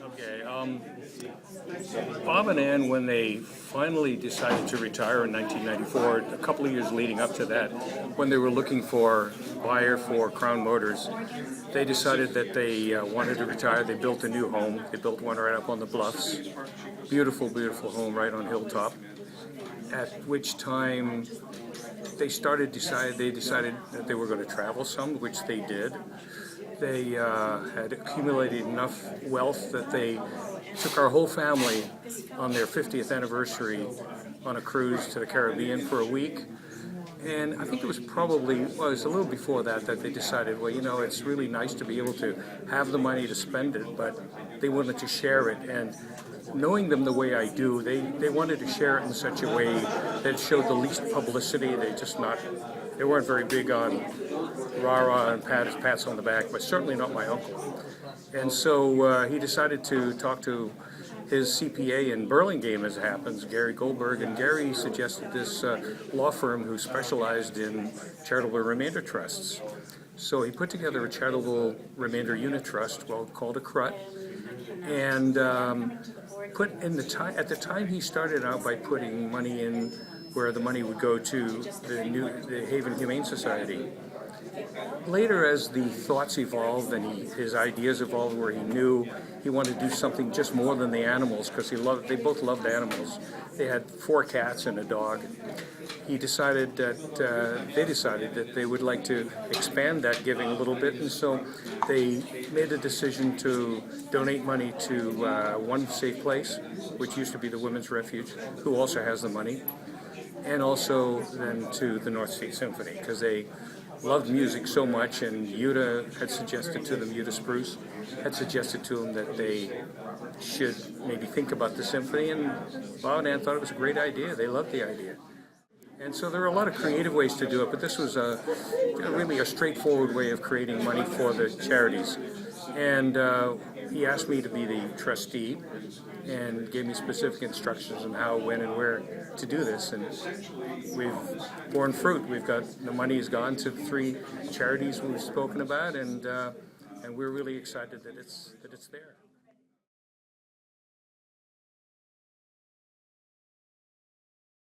Okay, Bob and Ann, when they finally decided to retire in 1994, a couple of years leading up to that, when they were looking for a buyer for Crown Motors, they decided that they wanted to retire. They built a new home. They built one right up on the bluffs. Beautiful, beautiful home right on Hilltop. At which time they decided that they were going to travel some, which they did. They had accumulated enough wealth that they took our whole family on their 50th anniversary on a cruise to the Caribbean for a week. And I think it was probably, well, it was a little before that they decided, well, it's really nice to be able to have the money to spend it, but they wanted to share it. And knowing them the way I do, they wanted to share it in such a way that it showed the least publicity. They weren't very big on rah-rah and pats on the back, but certainly not my uncle. And so he decided to talk to his CPA in Burlingame, as it happens, Gary Goldberg, and Gary suggested this law firm who specialized in charitable remainder trusts. So he put together a charitable remainder unit trust, called a CRUT, and at the time he started out by putting money in where the money would go to the Haven Humane Society. Later, as the thoughts evolved and his ideas evolved, where he knew he wanted to do something just more than the animals, because they both loved animals. They had 4 cats and a dog. They decided that they would like to expand that giving a little bit, and so they made a decision to donate money to One Safe Place, which used to be the Women's Refuge, who also has the money, and also then to the North State Symphony, because they loved music so much, and Yuta Spruce had suggested to them that they should maybe think about the symphony, and Bob and Ann thought it was a great idea. They loved the idea. And so there were a lot of creative ways to do it, but this was really a straightforward way of creating money for the charities. And he asked me to be the trustee and gave me specific instructions on how, when, and where to do this. And we've borne fruit. The money has gone to the 3 charities we've spoken about, and we're really excited that it's there.